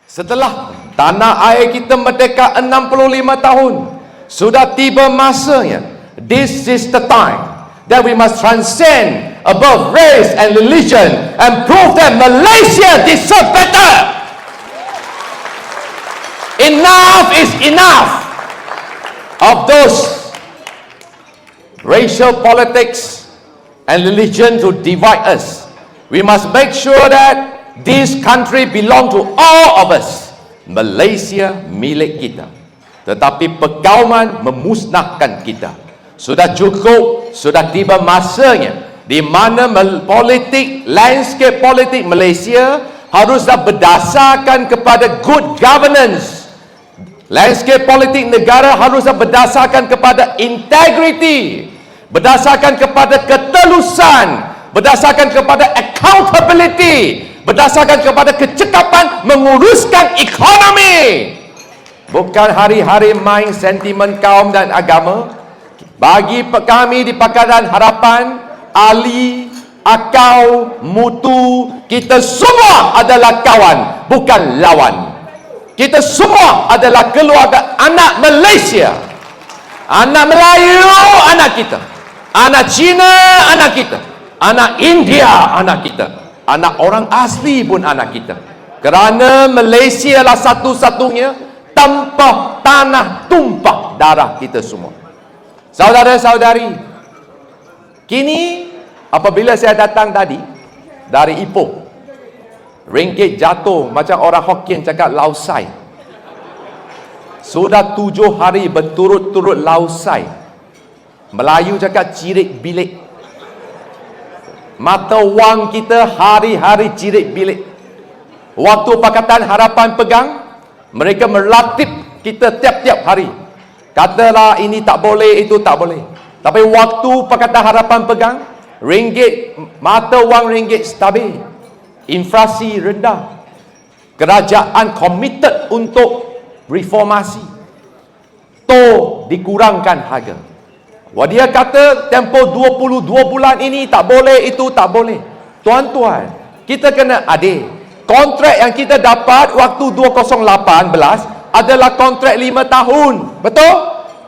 Setelah tanah air kita merdeka 65 tahun, sudah tiba masanya. This is the time that we must transcend above race and religion and prove that Malaysia deserves better. Enough is enough of those racial politics and religion to divide us. We must make sure that this country belong to all of us. Malaysia milik kita, tetapi pergauman memusnahkan kita. Sudah cukup, sudah tiba masanya di mana landscape politik Malaysia haruslah berdasarkan kepada good governance. Landscape politik negara haruslah berdasarkan kepada integrity, berdasarkan kepada ketelusan, berdasarkan kepada accountability, berdasarkan kepada kecekapan menguruskan ekonomi. Bukan hari-hari main sentimen kaum dan agama. Bagi kami di Pakatan Harapan, Ali, Akau, Mutu, kita semua adalah kawan, bukan lawan. Kita semua adalah keluarga anak Malaysia. Anak Melayu, anak kita. Anak Cina, anak kita. Anak India, anak kita. Anak orang asli pun anak kita. Kerana Malaysia lah satu-satunya tanpa tanah tumpah darah kita semua. Saudara-saudari, kini apabila saya datang tadi dari Ipoh, ringgit jatuh macam orang Hokkien cakap lausai. Sudah 7 hari berturut-turut lausai. Melayu cakap cirit bilik. Mata wang kita hari-hari cirit bilik. Waktu Pakatan Harapan pegang, mereka melatip kita tiap-tiap hari. Katalah ini tak boleh, itu tak boleh. Tapi waktu Pakatan Harapan pegang, ringgit, mata wang ringgit stabil, inflasi rendah, kerajaan committed untuk reformasi, dikurangkan harga. Wah, dia kata tempoh 22 bulan ini tak boleh, itu tak boleh. Tuan-tuan, kita kena adil. Kontrak yang kita dapat waktu 2018 adalah kontrak 5 tahun. Betul?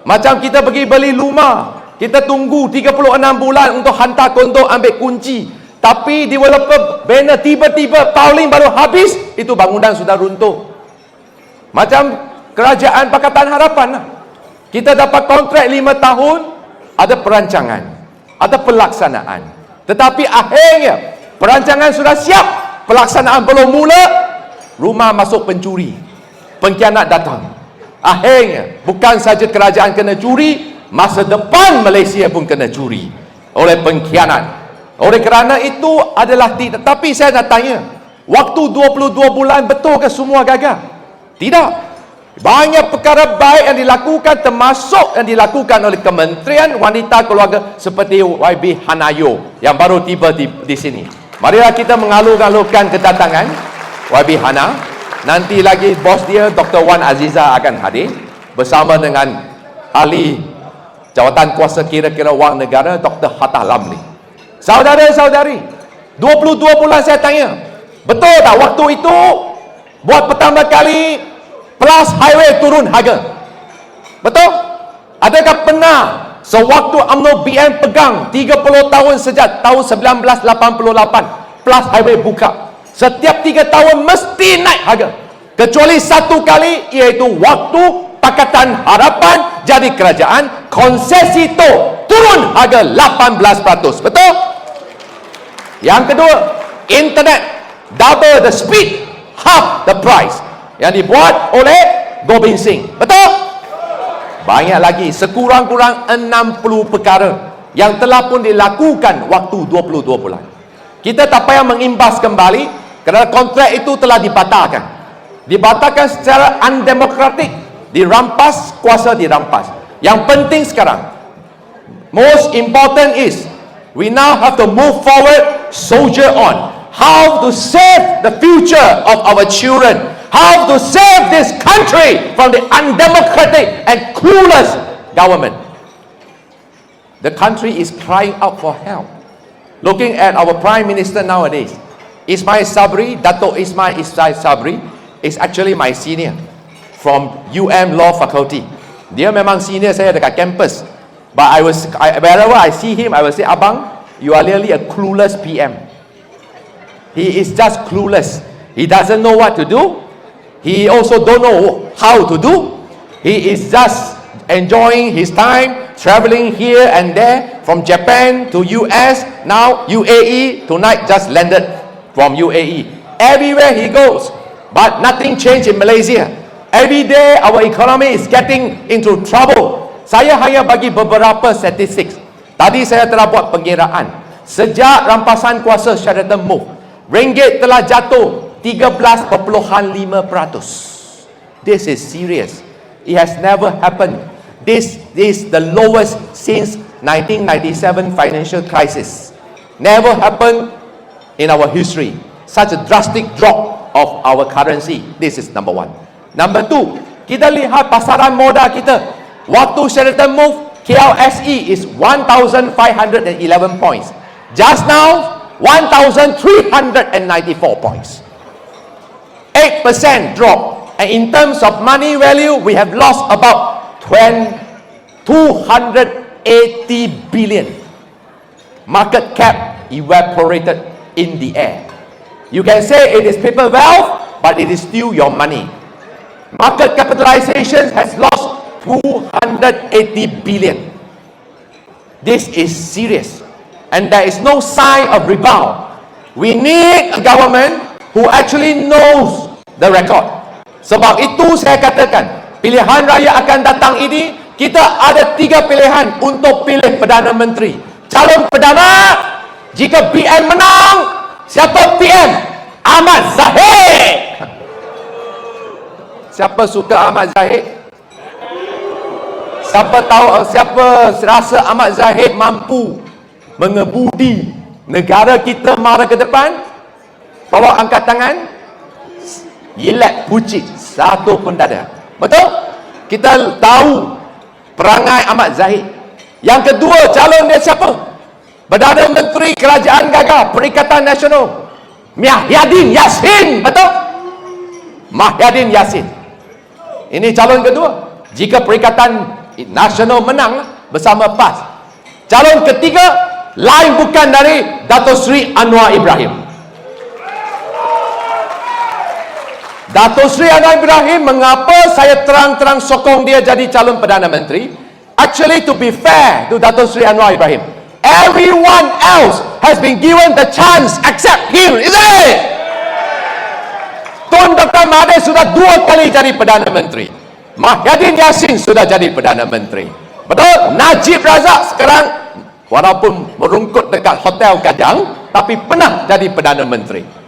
Macam kita pergi beli rumah, kita tunggu 36 bulan untuk hantar kontor ambil kunci. Tapi developer banner tiba-tiba pauling baru habis, itu bangunan sudah runtuh. Macam kerajaan Pakatan Harapan lah. Kita dapat kontrak 5 tahun, ada perancangan, ada pelaksanaan. Tetapi akhirnya perancangan sudah siap, pelaksanaan belum mula, rumah masuk pencuri, pengkhianat datang. Akhirnya bukan saja kerajaan kena curi, masa depan Malaysia pun kena curi oleh pengkhianat. Oleh kerana itu adalah tidak. Tapi saya nak tanya, waktu 22 bulan betul ke semua gagal? Tidak. Banyak perkara baik yang dilakukan, termasuk yang dilakukan oleh Kementerian Wanita Keluarga seperti YB Hanayo yang baru tiba di sini. Marilah kita mengalu-alukan kedatangan YB Hana. Nanti lagi bos dia Dr. Wan Aziza akan hadir bersama dengan ahli jawatan kuasa kira-kira wang negara Dr. Hatta Lamli. Saudara-saudari, 22 bulan saya tanya, betul tak waktu itu buat pertama kali Plus Highway turun harga? Betul? Adakah pernah sewaktu UMNO BN pegang 30 tahun sejak tahun 1988 Plus Highway buka, setiap 3 tahun mesti naik harga, kecuali satu kali, iaitu waktu Pakatan Harapan jadi kerajaan, konsesi itu turun harga 18%. Betul? Yang kedua, internet double the speed, half the price, yang dibuat oleh Gobind Singh. Betul? Banyak lagi, sekurang-kurang 60 perkara yang telah pun dilakukan waktu 22 bulan. Kita tak payah mengimbas kembali kerana kontrak itu telah dibatalkan. Dibatalkan secara undemokratik, dirampas, kuasa dirampas. Yang penting sekarang, most important is we now have to move forward, soldier on. How to save the future of our children, how to save this country from the undemocratic and clueless government. The country is crying out for help. Looking at our Prime Minister nowadays, Ismail Sabri, Dato' Ismail Sabri, is actually my senior from Law Faculty. Dia memang senior saya dekat campus. But wherever I see him, I will say, Abang, you are really a clueless PM. He is just clueless. He doesn't know what to do. He also don't know how to do. He is just enjoying his time, traveling here and there, from Japan to US, now UAE, tonight just landed from UAE. Everywhere he goes, but nothing changed in Malaysia. Every day our economy is getting into trouble. Saya hanya bagi beberapa statistik. Tadi saya telah buat pengiraan. Sejak rampasan kuasa Sheraton Move, ringgit telah jatuh 13.5%. This is serious. It has never happened. This is the lowest since 1997 financial crisis. Never happened in our history. Such a drastic drop of our currency. This is number one. Number two, kita lihat pasaran modal kita. Waktu Sheraton Move, KLSE is 1,511 points. Just now, 1,394 points. 8% drop. And in terms of money value, we have lost about 280 billion. Market cap evaporated in the air. You can say it is paper wealth, but it is still your money. Market capitalization has lost 280 billion. This is serious. And there is no sign of rebound. We need a government who actually knows the record. Sebab itu saya katakan, pilihan raya akan datang ini, kita ada 3 pilihan untuk pilih Perdana Menteri. Calon Perdana, jika PM menang, siapa PM? Ahmad Zahid. Siapa suka Ahmad Zahid? Siapa rasa Ahmad Zahid mampu mengebudi negara kita mara ke depan? Tolong angkat tangan. Yilat pucit, satu pun tak ada. Betul? Kita tahu perangai Ahmad Zahid. Yang kedua, calon dia siapa? Perdana Menteri Kerajaan Gagah Perikatan Nasional, Mahyadin Yassin. Betul? Mahyadin Yassin. Ini calon kedua. Jika Perikatan Nasional menang bersama PAS. Calon ketiga lain bukan dari Dato' Sri Anwar Ibrahim. Dato' Sri Anwar Ibrahim, mengapa saya terang-terang sokong dia jadi calon Perdana Menteri? Actually, to be fair to Dato' Sri Anwar Ibrahim, everyone else has been given the chance except him, isn't it? Tun Dr. Mahathir sudah 2 kali jadi Perdana Menteri. Mahyadin Yassin sudah jadi Perdana Menteri. Betul? Najib Razak sekarang walaupun merungkut dekat Hotel Kajang, tapi pernah jadi Perdana Menteri.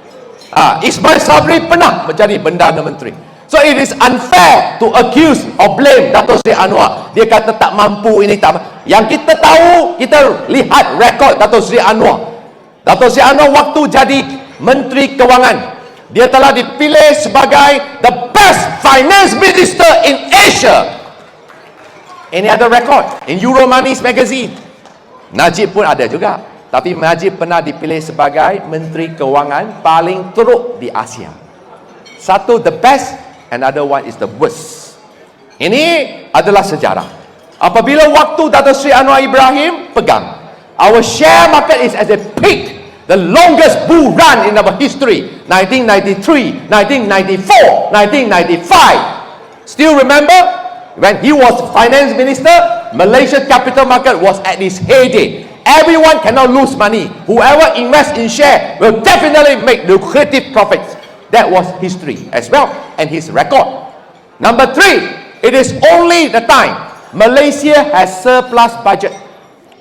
Ismail Sabri pernah menjadi Perdana Menteri. So it is unfair to accuse or blame Dato' Sri Anwar. Dia kata tak mampu, ini tak mampu. Yang kita tahu, kita lihat rekod Dato' Sri Anwar. Dato' Sri Anwar waktu jadi Menteri Kewangan, dia telah dipilih sebagai the best finance minister in Asia. Ini ada rekod in Euromoney's magazine. Najib pun ada juga. Tapi Najib pernah dipilih sebagai Menteri Kewangan paling teruk di Asia. Satu the best, another one is the worst. Ini adalah sejarah. Apabila waktu Dato' Sri Anwar Ibrahim pegang, our share market is at a peak. The longest bull run in our history, 1993, 1994, 1995. Still remember? When he was finance minister, Malaysia capital market was at its heyday. Everyone cannot lose money. Whoever invests in share will definitely make lucrative profits. That was history as well, and his record. Number 3, it is only the time Malaysia has surplus budget.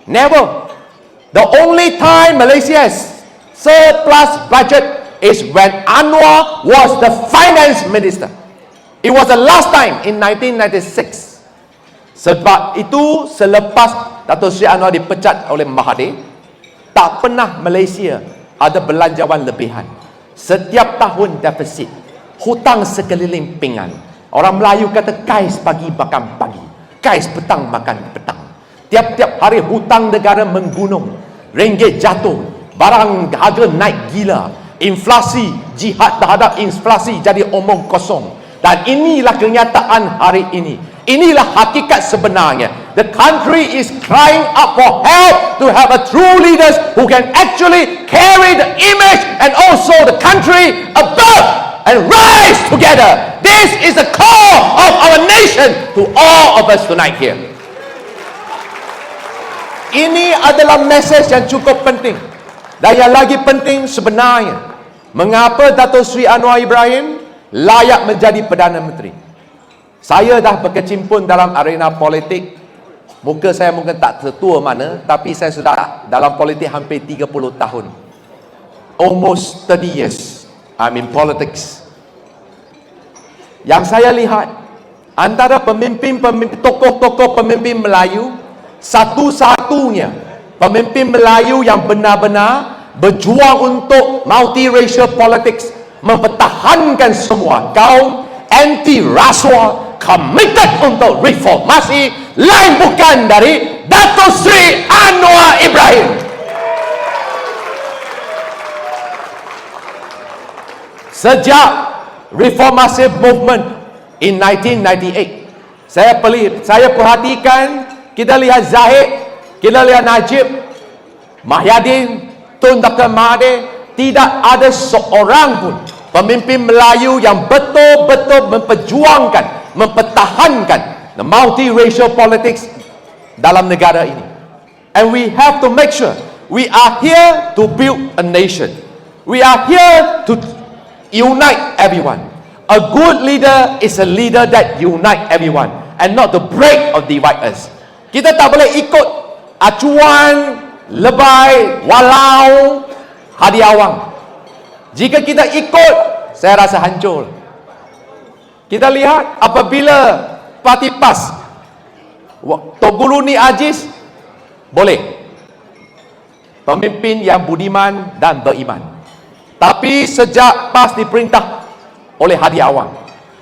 Never. The only time Malaysia has surplus budget is when Anwar was the finance minister. It was the last time in 1996. Sebab itu selepas Dato' Sri Anwar dipecat oleh Mahathir, tak pernah Malaysia ada belanjawan lebihan. Setiap tahun defisit, hutang sekeliling pinggan. Orang Melayu kata kais pagi makan pagi, kais petang makan petang. Tiap-tiap hari hutang negara menggunung, ringgit jatuh, barang harga naik gila. Inflasi, jihad terhadap inflasi jadi omong kosong. Dan inilah kenyataan hari ini. Inilah hakikat sebenarnya. The country is crying out for help to have a true leaders who can actually carry the image and also the country above and rise together. This is the call of our nation to all of us tonight here. Ini adalah mesej yang cukup penting. Dan yang lagi penting sebenarnya, mengapa Dato' Sri Anwar Ibrahim layak menjadi Perdana Menteri? Saya dah berkecimpung dalam arena politik. Muka saya mungkin tak tertua mana, tapi saya sudah dalam politik hampir 30 tahun. Almost 30 years I'm in politics. Yang saya lihat, antara tokoh-tokoh pemimpin Melayu, satu-satunya pemimpin Melayu yang benar-benar berjuang untuk multiracial politics, mempertahankan semua kaum, anti rasuah, committed untuk reformasi, lain bukan dari Dato' Sri Anwar Ibrahim. Sejak reformasi movement in 1998, saya perhatikan, kita lihat Zahid, kita lihat Najib, Mahyadin, Tun Dr. Mahathir, tidak ada seorang pun pemimpin Melayu yang betul-betul memperjuangkan, mempertahankan the multiracial politics dalam negara ini. And we have to make sure we are here to build a nation. We are here to unite everyone. A good leader is a leader that unite everyone and not to break or divide us. Kita tak boleh ikut acuan, lebay, walau, hadi awang. Jika kita ikut, saya rasa hancur. Kita lihat apabila parti PAS, Toguluni Aziz, boleh. Pemimpin yang budiman dan beriman. Tapi sejak PAS diperintah oleh Hadi Awang,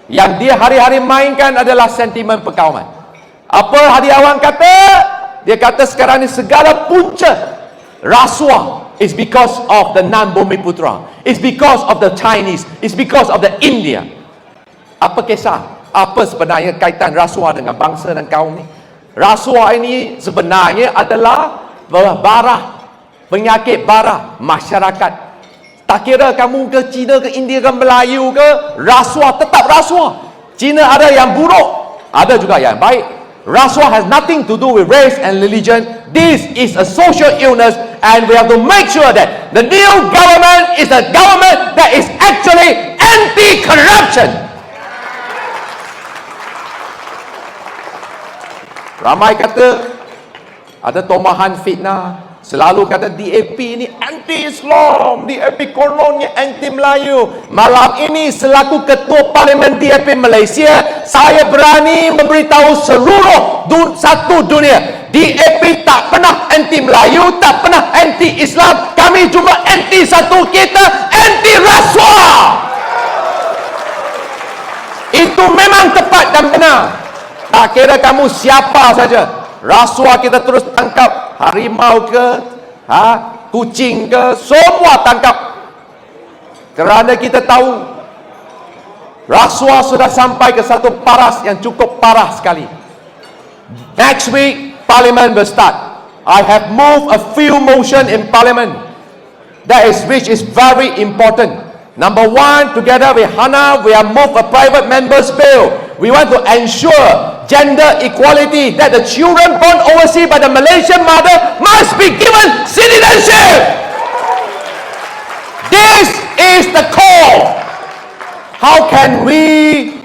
yang dia hari-hari mainkan adalah sentimen perkauman. Apa Hadi Awang kata? Dia kata sekarang ni segala punca rasuah is because of the non-Bumiputra. It's because of the Chinese. It's because of the India. Apa kisah? Apa sebenarnya kaitan rasuah dengan bangsa dan kaum ni? Rasuah ini sebenarnya adalah barah, penyakit barah masyarakat. Tak kira kamu ke Cina ke India ke Melayu ke, rasuah tetap rasuah. Cina ada yang buruk, ada juga yang baik. Rasuah has nothing to do with race and religion. This is a social illness, and we have to make sure that the new government is a government that is actually anti-corruption. Ramai kata ada tomahan fitnah, selalu kata DAP ni anti-Islam, DAP kononnya anti-Melayu. Malam ini selaku Ketua Parlimen DAP Malaysia, saya berani memberitahu seluruh satu dunia, DAP tak pernah anti-Melayu, tak pernah anti-Islam. Kami cuma anti satu, kita anti-rasuah. Itu memang tepat dan benar. Tak kira kamu siapa saja, rasuah kita terus tangkap. Harimau ke, kucing ke, semua tangkap. Kerana kita tahu rasuah sudah sampai ke satu paras yang cukup parah sekali. Next week Parliament will start. I have moved a few motion in Parliament which is very important. Number one, together with Hana, we have moved a private members bill. We want to ensure gender equality, that the children born overseas by the Malaysian mother must be given citizenship. This is the call. How can we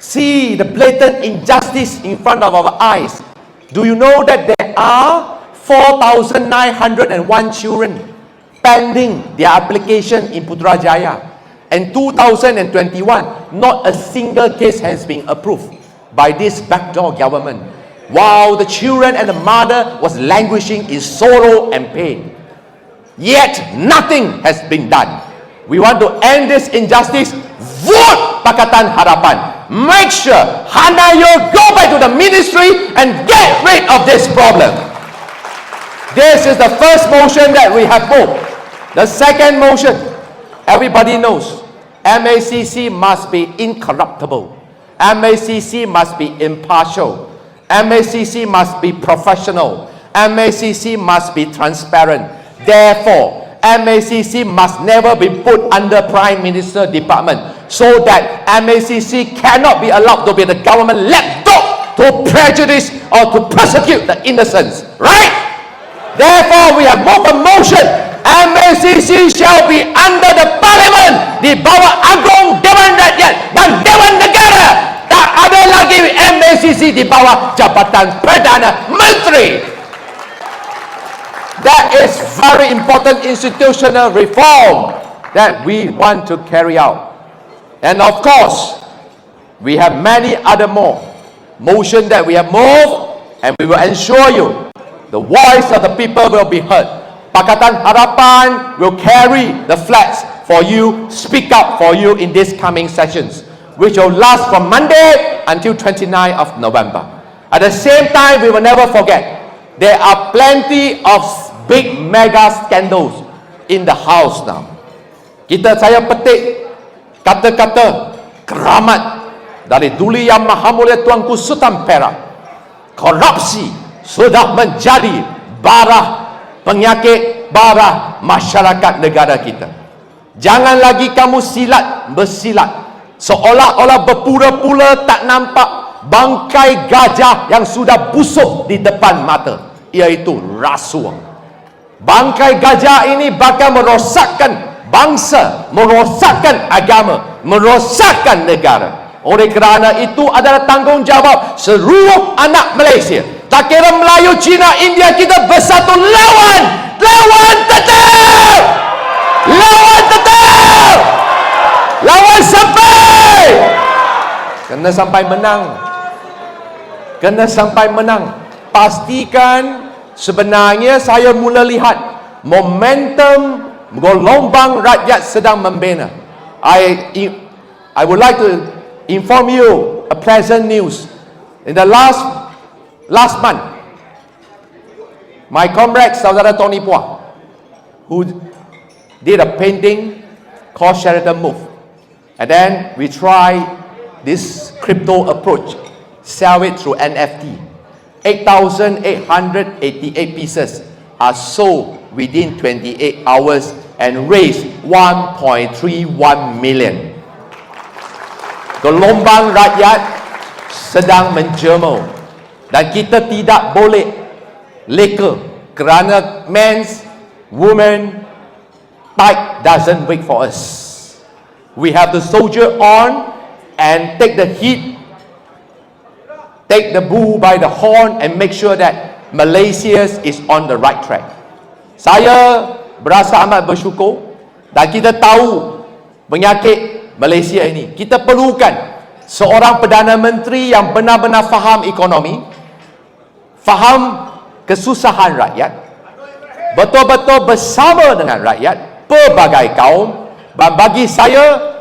see the blatant injustice in front of our eyes? Do you know that there are 4,901 children pending their application in Putrajaya? And 2021, not a single case has been approved by this backdoor government, while the children and the mother was languishing in sorrow and pain. Yet nothing has been done. We want to end this injustice. Vote Pakatan Harapan. Make sure Hana Yeoh go back to the ministry and get rid of this problem. This is the first motion that we have moved. The second motion, Everybody knows MACC must be incorruptible. MACC must be impartial. MACC must be professional. MACC must be transparent. Therefore, MACC must never be put under Prime Minister Department, so that MACC cannot be allowed to be the government lapdog to prejudice or to persecute the innocents. Right? Therefore, we have moved a motion. MACC shall be under the Parliament, di bawah Agung Dewan Rakyat dan Dewan Negara. Tak ada lagi MACC di bawah Jabatan Perdana Menteri. That is very important institutional reform that we want to carry out. And of course, we have many other more motion that we have moved, and we will ensure you the voice of the people will be heard. Pakatan Harapan will carry the flags for you, speak up for you in these coming sessions, which will last from Monday until 29th of November. At the same time, we will never forget, there are plenty of big mega scandals in the house now. Saya petik kata-kata keramat dari Duli Yang Maha Mulia Tuanku Sultan Perak. Korupsi sudah menjadi penyakit bara masyarakat negara kita. Jangan lagi kamu bersilat seolah-olah berpura-pura tak nampak bangkai gajah yang sudah busuk di depan mata, iaitu rasuah. Bangkai gajah ini bakal merosakkan bangsa, merosakkan agama, merosakkan negara. Oleh kerana itu adalah tanggungjawab seluruh anak Malaysia. Tak kira Melayu, Cina, India, kita bersatu lawan tetap, lawan sampai menang. Pastikan sebenarnya saya mula lihat momentum gelombang rakyat sedang membina. I would like to inform you a pleasant news. In the last month, my comrade Saudara Tony Puah, who did a painting called Sheraton Move, and then we try this crypto approach, sell it through NFT. 8,888 pieces are sold within 28 hours and raised 1.31 million. Gelombang rakyat sedang menjemur, dan kita tidak boleh leka kerana men's, women, tide doesn't wait for us. We have to soldier on and take the heat, take the bull by the horn, and make sure that Malaysia is on the right track. Saya berasa amat bersyukur, dan kita tahu penyakit Malaysia ini. Kita perlukan seorang Perdana Menteri yang benar-benar faham ekonomi, faham kesusahan rakyat, betul-betul bersama dengan rakyat, pelbagai kaum. Dan bagi saya,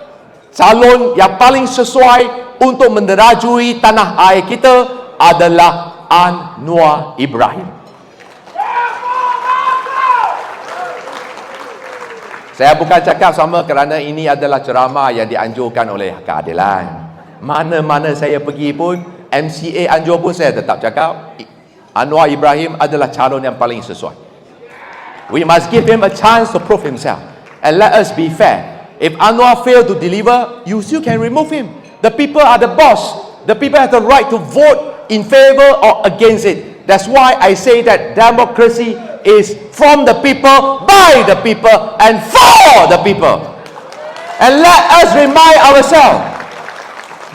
calon yang paling sesuai untuk menderajui tanah air kita adalah Anwar Ibrahim. Saya bukan cakap sama kerana ini adalah ceramah yang dianjurkan oleh keadilan. Mana-mana saya pergi pun, MCA anjur pun saya tetap cakap Anwar Ibrahim adalah calon yang paling sesuai. We must give him a chance to prove himself. And let us be fair. If Anwar failed to deliver, you still can remove him. The people are the boss. The people have the right to vote in favor or against it. That's why I say that democracy is from the people, by the people, and for the people. And let us remind ourselves,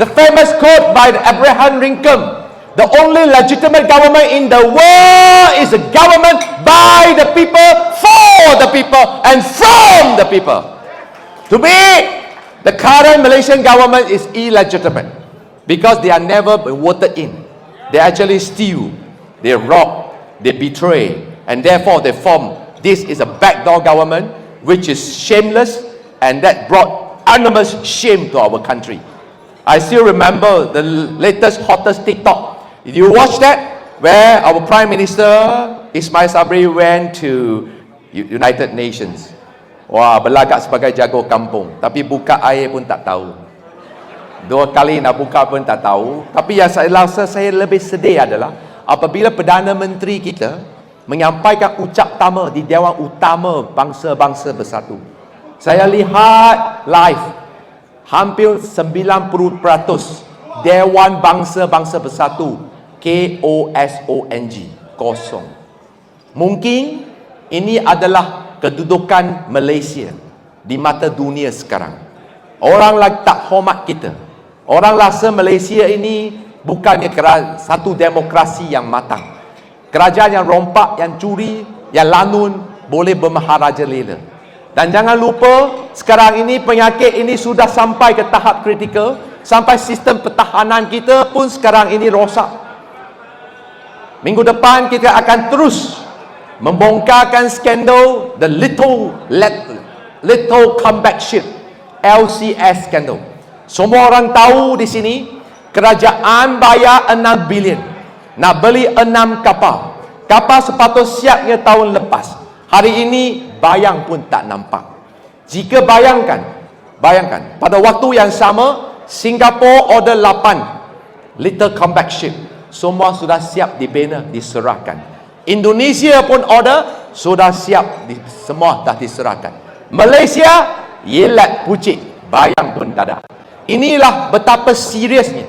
the famous quote by Abraham Lincoln, the only legitimate government in the world is a government by the people, for the people, and from the people. To me, the current Malaysian government is illegitimate because they are never voted in. They actually steal, they rob, they betray, and therefore they form. This is a backdoor government which is shameless, and that brought enormous shame to our country. I still remember the latest hottest TikTok. Did you watch that? Where our Prime Minister Ismail Sabri went to United Nations. Wah, berlagak sebagai jago kampung, tapi buka air pun tak tahu. 2 kali nak buka pun tak tahu. Tapi yang saya rasa saya lebih sedih adalah apabila Perdana Menteri kita menyampaikan ucap pertama di Dewan Utama Bangsa-Bangsa Bersatu. Saya lihat live, hampir 90% Dewan Bangsa-Bangsa Bersatu KOSONG, kosong. Mungkin ini adalah kedudukan Malaysia di mata dunia sekarang. Orang lagi tak hormat kita. Orang rasa Malaysia ini bukannya satu demokrasi yang matang. Kerajaan yang rompak, yang curi, yang lanun boleh bermaharaja lela. Dan jangan lupa, sekarang ini penyakit ini sudah sampai ke tahap kritikal, sampai sistem pertahanan kita pun sekarang ini rosak. Minggu depan kita akan terus membongkarkan skandal the little comeback ship, LCS skandal. Semua orang tahu di sini kerajaan bayar 6 bilion nak beli 6 kapal. Kapal sepatutnya siapnya tahun lepas. Hari ini bayang pun tak nampak. Jika bayangkan pada waktu yang sama Singapore order 8 little comeback ship, semua sudah siap dibina, diserahkan. Indonesia pun order sudah siap, semua dah diserahkan. Malaysia yelat pucik, bayang pun tak ada. Inilah betapa seriusnya,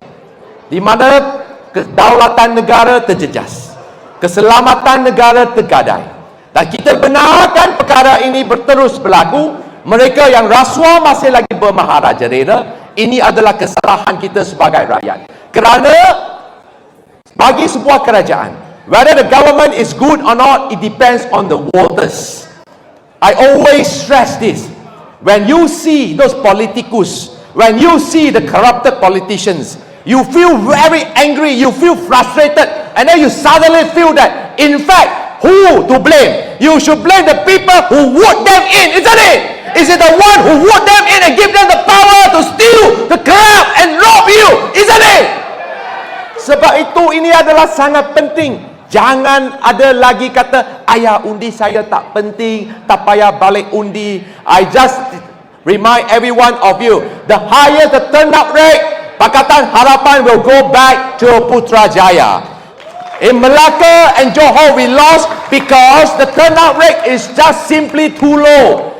di mana kedaulatan negara terjejas, keselamatan negara tergadai. Dan kita benarkan perkara ini berterus berlaku. Mereka yang rasuah masih lagi bermaharaja rela. Ini adalah kesalahan kita sebagai rakyat. Kerana bagi sebuah kerajaan, whether the government is good or not, it depends on the voters. I always stress this. When you see those politicus, when you see the corrupted politicians, you feel very angry, you feel frustrated, and then you suddenly feel that, in fact, who to blame? You should blame the people who vote them in, isn't it? Is it the one who vote them in and give them the power to steal, to corrupt and rob you, isn't it? Sebab itu ini adalah sangat penting. Jangan ada lagi kata, ayah undi saya tak penting, tak payah balik undi. I just remind every one of you, the higher the turnout rate, Pakatan Harapan will go back to Putrajaya. In Melaka and Johor we lost because the turnout rate is just simply too low.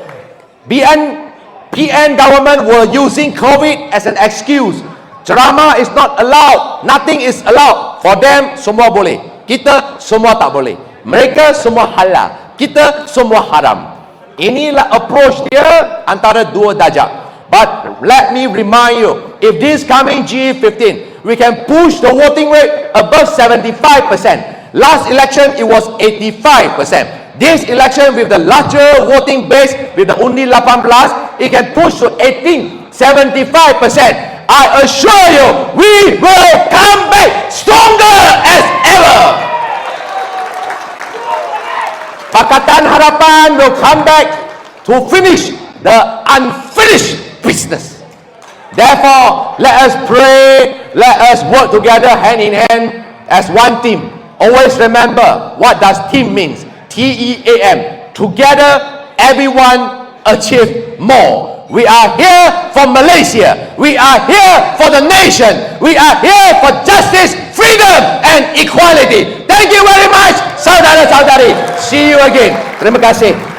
PN government were using COVID as an excuse. Ceramah is not allowed, nothing is allowed. For them semua boleh, kita semua tak boleh. Mereka semua halal, kita semua haram. Inilah approach dia antara dua darjah. But let me remind you, if this coming G15, we can push the voting rate above 75%. Last election, it was 85%. This election, with the larger voting base, with the undi 18, it can push to 75%. I assure you, we will come back stronger as ever. Pakatan Harapan will come back to finish the unfinished business. Therefore, let us pray, let us work together hand in hand as one team. Always remember, what does team means? TEAM. Together, everyone achieve more. We are here for Malaysia. We are here for the nation. We are here for justice, freedom and equality. Thank you very much, saudara-saudari. See you again. Terima kasih.